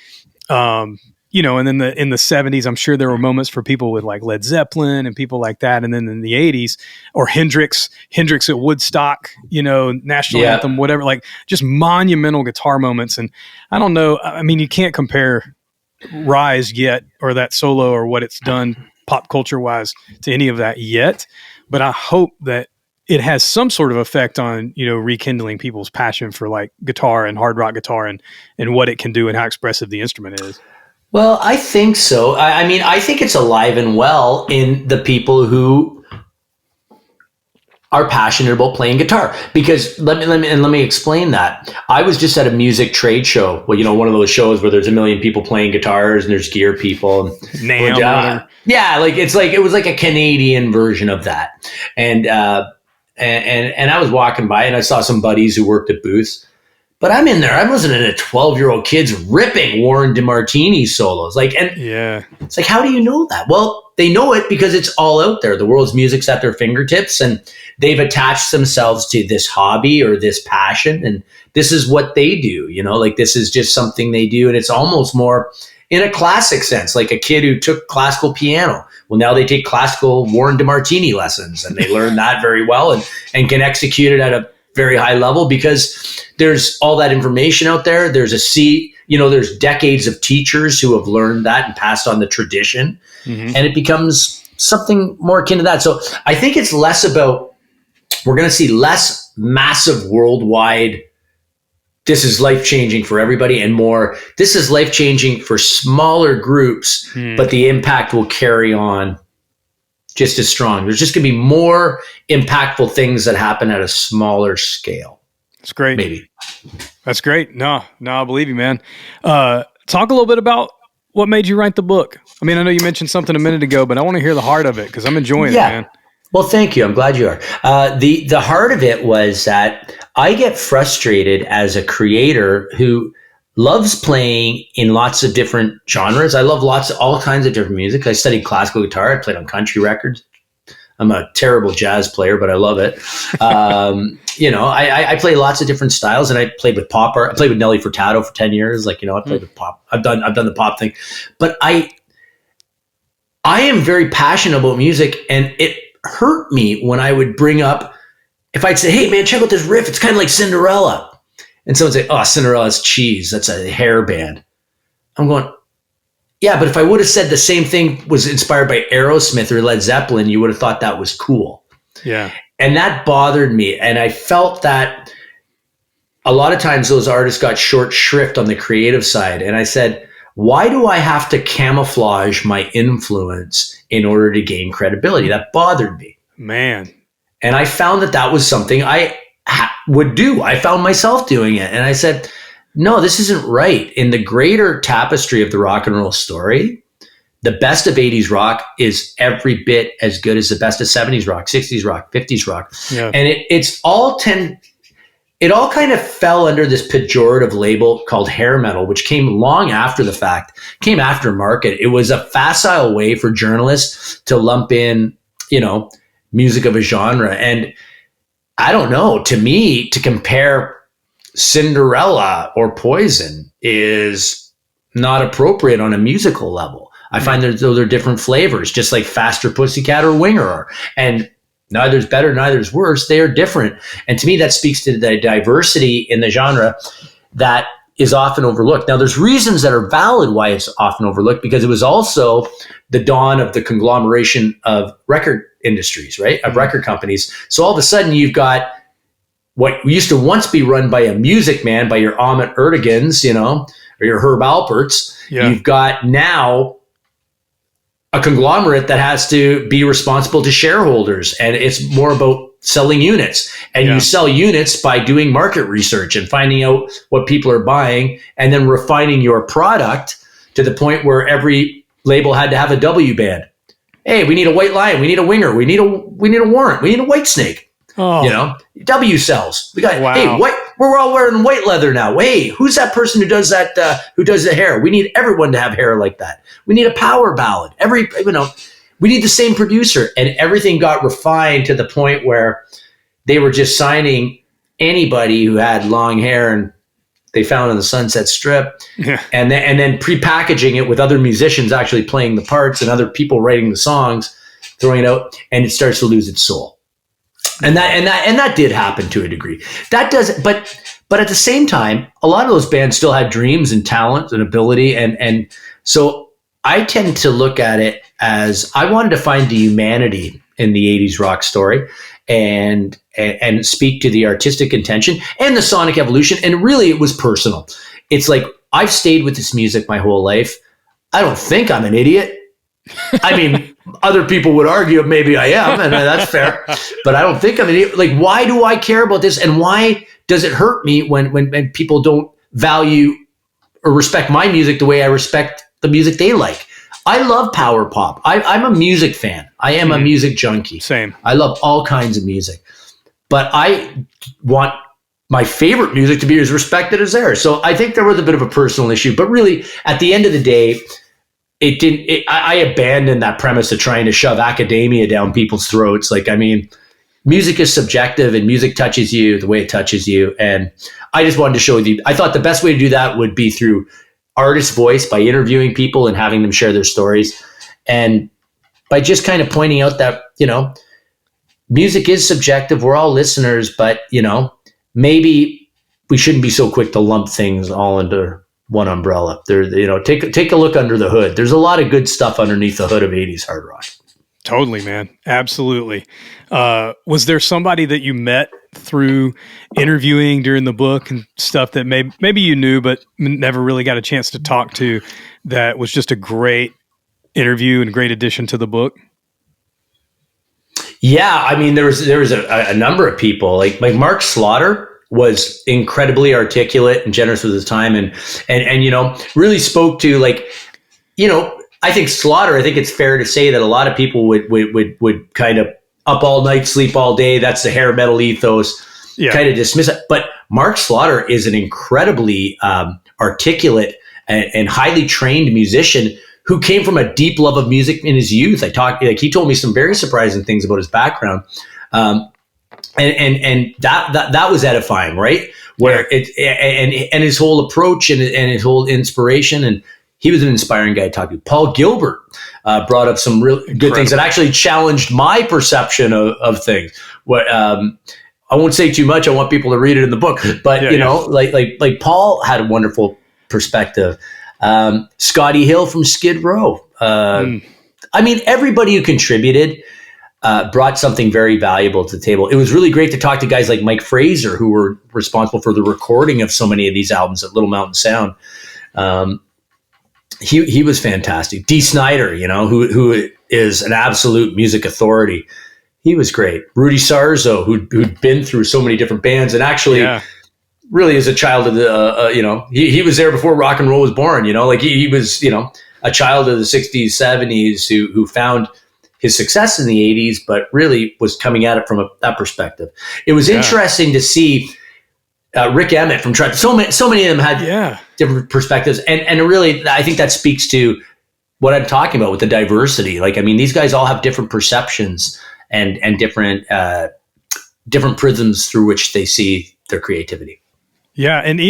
and then in the 70s, I'm sure there were moments for people with like Led Zeppelin and people like that. And then in the 80s, or Hendrix at Woodstock, national anthem, whatever, like just monumental guitar moments. And I don't know, I mean, you can't compare Rise yet, or that solo, or what it's done pop culture wise to any of that yet, but I hope that it has some sort of effect on rekindling people's passion for like guitar and hard rock guitar and what it can do and how expressive the instrument is. Well, I think so. I mean, I think it's alive and well in the people who are passionate about playing guitar, because let me explain that. I was just at a music trade show, one of those shows where there's a million people playing guitars and there's gear people. It was like a Canadian version of that. And I was walking by and I saw some buddies who worked at booths, but I'm in there. I'm listening to 12-year-old kids ripping Warren DeMartini solos. It's like, how do you know that? Well, they know it because it's all out there. The world's music's at their fingertips, and they've attached themselves to this hobby or this passion, and this is what they do. This is just something they do, and it's almost more in a classic sense, like a kid who took classical piano. Well, now they take classical Warren DeMartini lessons, and they learn that very well and can execute it at a very high level because there's all that information out there. There's there's decades of teachers who have learned that and passed on the tradition, and it becomes something more akin to that. So I think it's less about, we're going to see less massive worldwide, this is life-changing for everybody, and more, this is life-changing for smaller groups, but the impact will carry on just as strong. There's just going to be more impactful things that happen at a smaller scale. That's great. Maybe. That's great. No, I believe you, man. Talk a little bit about what made you write the book. I mean, I know you mentioned something a minute ago, but I want to hear the heart of it because I'm enjoying it, man. Well, thank you. I'm glad you are. The heart of it was that I get frustrated as a creator who loves playing in lots of different genres. I love all kinds of different music. I studied classical guitar. I played on country records. I'm a terrible jazz player, but I love it. I play lots of different styles, and I played with pop. I played with Nelly Furtado for 10 years. I played with pop. I've done the pop thing, but I am very passionate about music, and it hurt me when I would bring up, if I'd say, hey man, check out this riff. It's kind of like Cinderella. And someone would say, oh, Cinderella's cheese. That's a hair band. I'm going, yeah, but if I would have said the same thing was inspired by Aerosmith or Led Zeppelin, you would have thought that was cool. Yeah. And that bothered me. And I felt that a lot of times those artists got short shrift on the creative side. And I said, why do I have to camouflage my influence in order to gain credibility? That bothered me. Man. And I found that was something I would do. I found myself doing it. And I said, no, this isn't right. In the greater tapestry of the rock and roll story, the best of 80s rock is every bit as good as the best of 70s rock, 60s rock, 50s rock. Yeah. And it all kind of fell under this pejorative label called hair metal, which came long after the fact, came after market. It was a facile way for journalists to lump in, music of a genre. And I don't know, to me, to compare Cinderella or Poison is not appropriate on a musical level. I find that those are different flavors, just like Faster Pussycat or Winger are. And neither's better, neither's worse. They are different. And to me, that speaks to the diversity in the genre that is often overlooked. Now, there's reasons that are valid why it's often overlooked, because it was also the dawn of the conglomeration of record industries, right? Of record companies. So all of a sudden, you've got what used to once be run by a music man, by your Ahmet Ertegans, or your Herb Alperts. Yeah. You've got now a conglomerate that has to be responsible to shareholders, and it's more about selling units. And you sell units by doing market research and finding out what people are buying, and then refining your product to the point where every label had to have a W band. Hey, we need a White Lion, we need a Winger, we need a Warrant, we need a White Snake. Oh. W sells. We got we're all wearing white leather now. Hey, who's that person who does that? Who does the hair? We need everyone to have hair like that. We need a power ballad. We need the same producer, and everything got refined to the point where they were just signing anybody who had long hair and they found on the Sunset Strip, and then prepackaging it with other musicians actually playing the parts and other people writing the songs, throwing it out, and it starts to lose its soul. And that did happen to a degree. That does, but at the same time, a lot of those bands still had dreams and talent and ability, and so I tend to look at it as I wanted to find the humanity in the 80s rock story and speak to the artistic intention and the sonic evolution. And really, it was personal. It's like, I've stayed with this music my whole life. I don't think I'm an idiot. I mean, other people would argue maybe I am, and that's fair, but I don't think I'm an idiot. Like, why do I care about this? And why does it hurt me when people don't value or respect my music the way I respect the music they like? I love power pop. I'm a music fan. I am a music junkie. Same. I love all kinds of music, but I want my favorite music to be as respected as theirs. So I think there was a bit of a personal issue, but really at the end of the day, I abandoned that premise of trying to shove academia down people's throats. Like, I mean, music is subjective and music touches you the way it touches you. And I just wanted to show you, I thought the best way to do that would be through artist voice, by interviewing people and having them share their stories. And by just kind of pointing out that, music is subjective. We're all listeners, but, maybe we shouldn't be so quick to lump things all under one umbrella. Take a look under the hood. There's a lot of good stuff underneath the hood of 80s hard rock. Totally, man. Absolutely. Was there somebody that you met through interviewing during the book and stuff that maybe you knew but never really got a chance to talk to, that was just a great interview and a great addition to the book? Yeah, I mean, there was a number of people. Like Mark Slaughter was incredibly articulate and generous with his time, and really spoke to, like, I think Slaughter, I think it's fair to say that a lot of people would kind of up all night, sleep all day. That's the hair metal ethos, kind of dismiss it. But Mark Slaughter is an incredibly articulate and highly trained musician who came from a deep love of music in his youth. He told me some very surprising things about his background. And that was edifying, right? Where and his whole approach and his whole inspiration, and he was an inspiring guy to talk to. Paul Gilbert brought up some real good things that actually challenged my perception of things. What I won't say too much. I want people to read it in the book, but like Paul had a wonderful perspective. Scotty Hill from Skid Row. I mean, everybody who contributed brought something very valuable to the table. It was really great to talk to guys like Mike Fraser, who were responsible for the recording of so many of these albums at Little Mountain Sound. He was fantastic. Dee Snider, who is an absolute music authority. He was great. Rudy Sarzo, who'd been through so many different bands, and actually really is a child of the, he was there before rock and roll was born, like he was, a child of the 60s, 70s who found his success in the 80s, but really was coming at it from that perspective. It was interesting to see Rick Emmett from Tribe. So many of them had different perspectives. And really, I think that speaks to what I'm talking about with the diversity. Like, I mean, these guys all have different perceptions and different prisms through which they see their creativity. Yeah. And,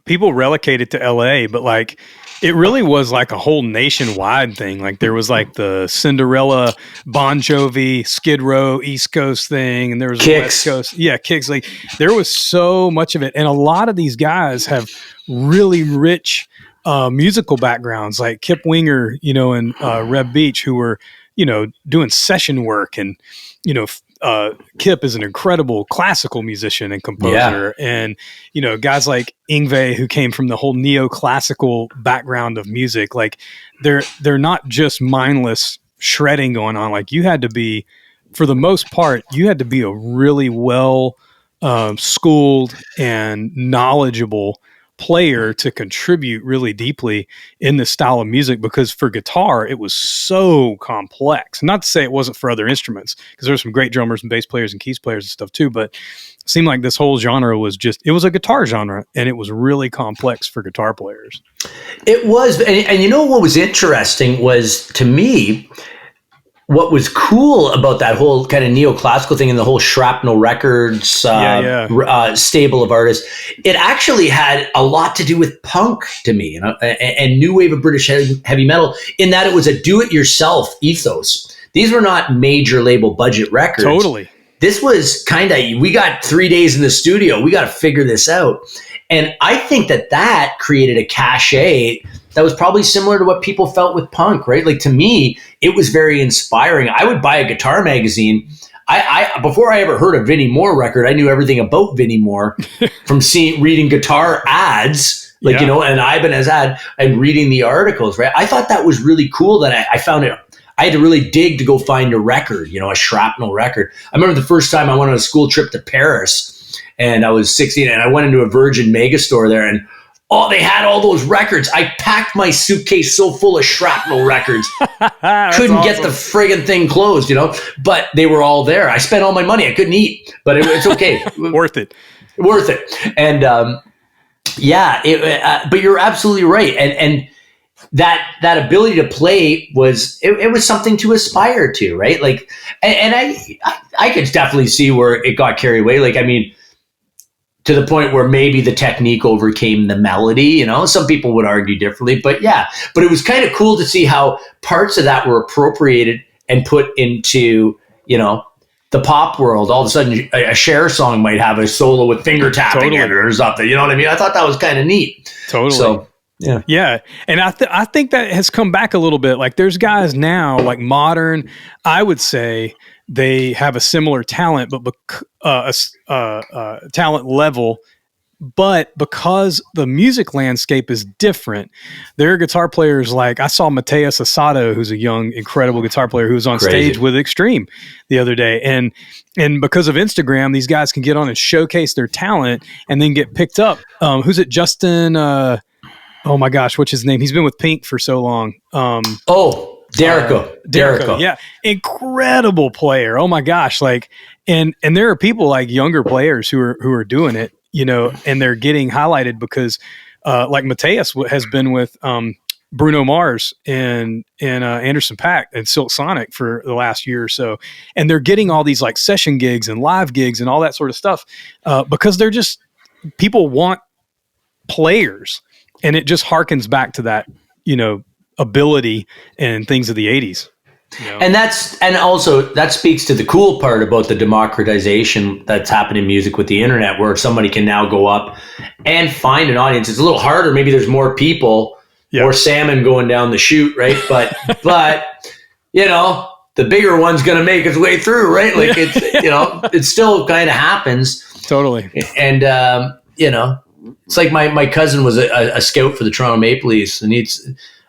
people relegate it to LA, but like, it really was like a whole nationwide thing. Like there was like the Cinderella, Bon Jovi, Skid Row, East Coast thing. And there was Kicks. a West Coast. Yeah, Kicks. Like there was so much of it. And a lot of these guys have really rich musical backgrounds, like Kip Winger, and Reb Beach, who were, doing session work. And, Kip is an incredible classical musician and composer. And, guys like Yngwie, who came from the whole neoclassical background of music, like they're not just mindless shredding going on. Like you had to be, for the most part, you had to be a really well schooled and knowledgeable player to contribute really deeply in this style of music, because for guitar it was so complex. Not to say it wasn't for other instruments, because there's some great drummers and bass players and keys players and stuff too, but it seemed like this whole genre was it was a guitar genre, and it was really complex for guitar players. It was. And what was interesting was, to me, what was cool about that whole kind of neoclassical thing and the whole Shrapnel Records stable of artists, it actually had a lot to do with punk to me, and new wave of British heavy metal, in that it was a do-it-yourself ethos. These were not major label budget records. Totally. This was kind of, we got 3 days in the studio, we got to figure this out. And I think that created a cachet that was probably similar to what people felt with punk, right? Like, to me, it was very inspiring. I would buy a guitar magazine. I before I ever heard a Vinnie Moore record, I knew everything about Vinnie Moore from reading guitar ads, like, and Ibanez ad, and reading the articles, right? I thought that was really cool that I found it. I had to really dig to go find a record, a Shrapnel record. I remember the first time I went on a school trip to Paris, and I was 16, and I went into a Virgin Megastore there, and they had all those records. I packed my suitcase so full of Shrapnel records. Couldn't get the friggin' thing closed, but they were all there. I spent all my money. I couldn't eat, but it's okay. Worth it. And but you're absolutely right. And that ability to play was something to aspire to, right? Like, and I could definitely see where it got carried away. Like, I mean, to the point where maybe the technique overcame the melody, some people would argue differently, but it was kind of cool to see how parts of that were appropriated and put into, the pop world. All of a sudden a Cher song might have a solo with finger tapping in it or something. You know what I mean? I thought that was kind of neat. Totally. So, yeah. And I think that has come back a little bit. Like there's guys now, like modern, I would say, they have a similar talent, but talent level. But because the music landscape is different, there are guitar players like, I saw Mateus Asado, who's a young, incredible guitar player who was on stage with Extreme the other day. And because of Instagram, these guys can get on and showcase their talent and then get picked up. Who's it? Justin, oh my gosh, what's his name? He's been with Pink for so long. Derico. Yeah. Incredible player. Oh my gosh. Like, and there are people like younger players who are doing it, and they're getting highlighted because, like Mateus has been with, Bruno Mars and Anderson .Paak and Silk Sonic for the last year or so. And they're getting all these like session gigs and live gigs and all that sort of stuff, because they're just, people want players, and it just harkens back to that, ability and things of the 80s. And also that speaks to the cool part about the democratization that's happened in music with the internet, where somebody can now go up and find an audience. It's a little harder. Maybe there's more people, more salmon going down the chute, right? But the bigger one's going to make its way through, right? Like it's, it still kind of happens. Totally. And, it's like my cousin was a scout for the Toronto Maple Leafs, and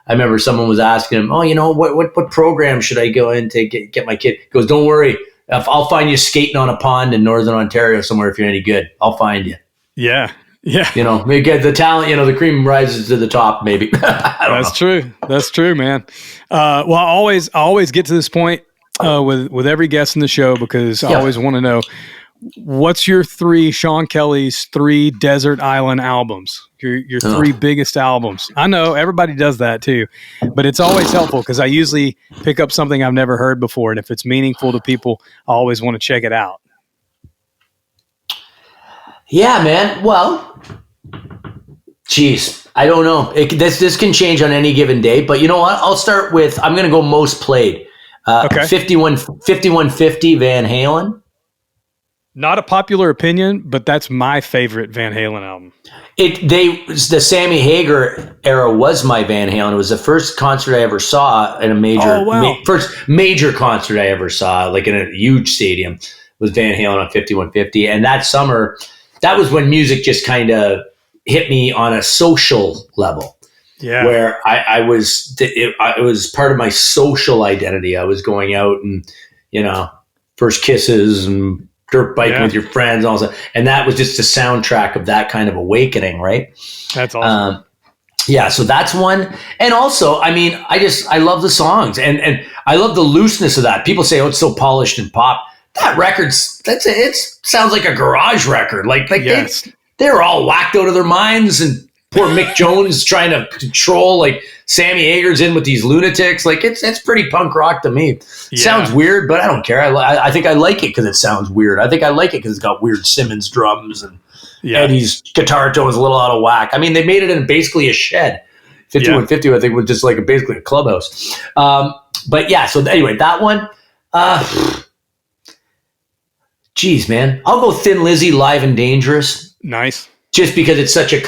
I remember someone was asking him, what program should I go in to get my kid? He goes, don't worry, If I'll find you skating on a pond in Northern Ontario somewhere if you're any good. I'll find you. Yeah. Yeah. Maybe get the talent, the cream rises to the top, maybe. That's true. That's true, man. Well, I always get to this point with every guest in the show because I always want to know, what's your Sean Kelly's 3 desert island albums? Your 3 biggest albums. I know everybody does that too, but it's always helpful because I usually pick up something I've never heard before. And if it's meaningful to people, I always want to check it out. Yeah, man. Well, geez, I don't know. This can change on any given day, but you know what? I'll start with, I'm going to go most played. 5150 Van Halen. Not a popular opinion, but that's my favorite Van Halen album. The Sammy Hagar era was my Van Halen. It was the first concert I ever saw in a first major concert I ever saw, like in a huge stadium, was Van Halen on 5150. And that summer, that was when music just kind of hit me on a social level. Yeah. Where it was part of my social identity. I was going out and, first kisses and dirt biking with your friends and all that. And that was just a soundtrack of that kind of awakening, right? That's awesome. So that's one. And also, I love the songs and I love the looseness of that. People say, oh, it's so polished and pop. That it sounds like a garage record. They're all whacked out of their minds, and poor Mick Jones trying to control Sammy Hagar's in with these lunatics. It's pretty punk rock to me. Yeah. Sounds weird, but I don't care. I think I like it because it sounds weird. I think I like it because it's got weird Simmons drums and Eddie's guitar tone is a little out of whack. They made it in basically a shed. 5150, I think, was just basically a clubhouse. So anyway, that one. Geez, man. I'll go Thin Lizzy, Live and Dangerous. Nice. Just because it's such a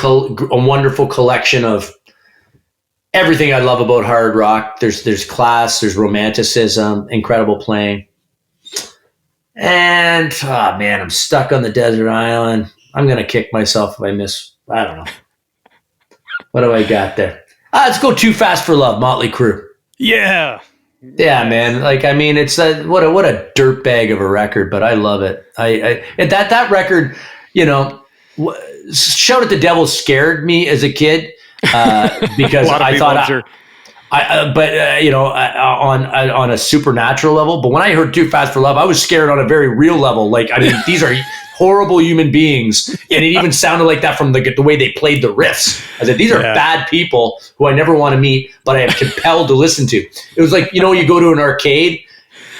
wonderful collection of everything I love about hard rock. There's class, there's romanticism, incredible playing. And, I'm stuck on the desert island. I'm going to kick myself if I miss. I don't know. What do I got there? Let's go Too Fast for Love, Motley Crue. Yeah. Yeah, man. It's what a dirtbag of a record, but I love it. And that record, Shout at the Devil scared me as a kid because I thought, on a supernatural level. But when I heard Too Fast for Love, I was scared on a very real level. These are horrible human beings, and it even sounded like that from the way they played the riffs. I said, these are bad people who I never want to meet, but I am compelled to listen to. It was like, you go to an arcade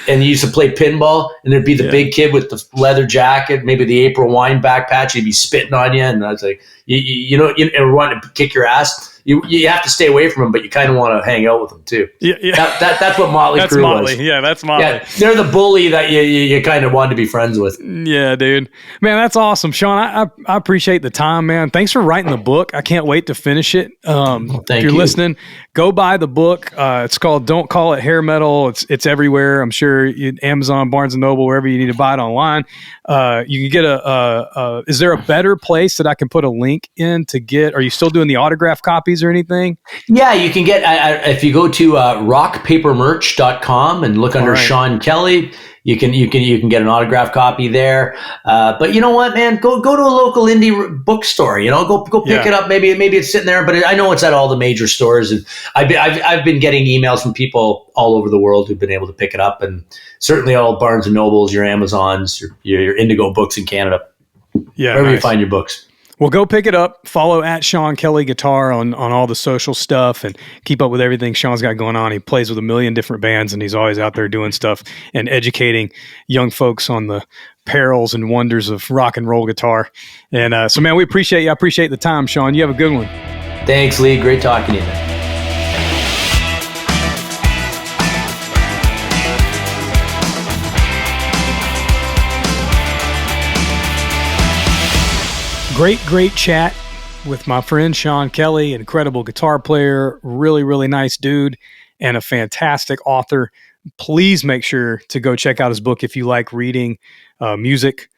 and you used to play pinball, and there'd be the big kid with the leather jacket, maybe the April wine back patch. He'd be spitting on you, and I was like, you want to kick your ass. You have to stay away from him, but you kind of want to hang out with him too. Yeah. That's what Motley Crue was. Yeah, that's Motley. Yeah, they're the bully that you kind of want to be friends with. Yeah, dude. Man, that's awesome, Sean. I appreciate the time, man. Thanks for writing the book. I can't wait to finish it. If you're listening, go buy the book. It's called "Don't Call It Hair Metal." It's everywhere. I'm sure Amazon, Barnes and Noble, wherever you need to buy it online. You can get is there a better place that I can put a link in to get? Are you still doing the autograph copies or anything? Yeah, you can get, if you go to rockpapermerch.com and look under Sean Kelly, you can get an autograph copy there. But you know what, man, go to a local indie bookstore, go pick it up. Maybe it's sitting there, but I know it's at all the major stores. And I've been getting emails from people all over the world who've been able to pick it up, and certainly all Barnes and Nobles, your Amazons, your Indigo Books in Canada. Yeah. Wherever you find your books. Well, go pick it up. Follow at Sean Kelly Guitar on all the social stuff and keep up with everything Sean's got going on. He plays with a million different bands, and he's always out there doing stuff and educating young folks on the perils and wonders of rock and roll guitar. And so, man, we appreciate you. I appreciate the time, Sean. You have a good one. Thanks, Lee. Great talking to you, man. Great chat with my friend Sean Kelly, incredible guitar player, really, really nice dude, and a fantastic author. Please make sure to go check out his book if you like reading music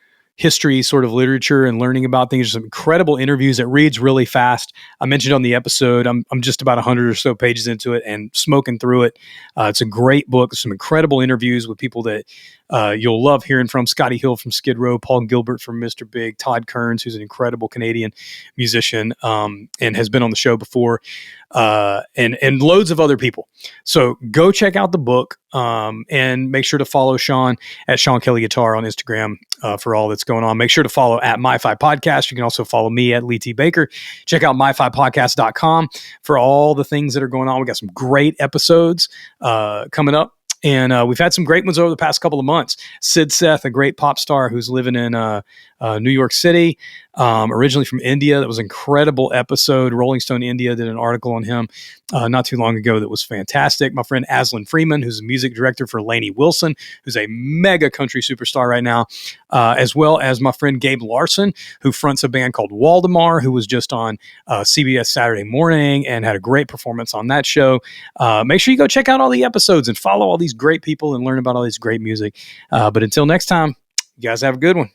history sort of literature and learning about things. There's some incredible interviews. It reads really fast. I mentioned on the episode, I'm just about 100 or so pages into it and smoking through it. It's a great book. Some incredible interviews with people that you'll love hearing from. Scotty Hill from Skid Row, Paul Gilbert from Mr. Big, Todd Kearns, who's an incredible Canadian musician and has been on the show before, and loads of other people. So go check out the book and make sure to follow Sean at Sean Kelly Guitar on Instagram for all that's going on. Make sure to follow at MyFi Podcast. You can also follow me at Lee T. Baker. Check out MyFiPodcast.com for all the things that are going on. We got some great episodes coming up. And we've had some great ones over the past couple of months. Sid Seth, a great pop star who's living in New York City, originally from India. That was an incredible episode. Rolling Stone India did an article on him not too long ago that was fantastic. My friend Aslan Freeman, who's a music director for Lainey Wilson, who's a mega country superstar right now, as well as my friend Gabe Larson, who fronts a band called Waldemar, who was just on CBS Saturday Morning and had a great performance on that show. Make sure you go check out all the episodes and follow all these great people and learn about all this great music. But until next time, you guys have a good one.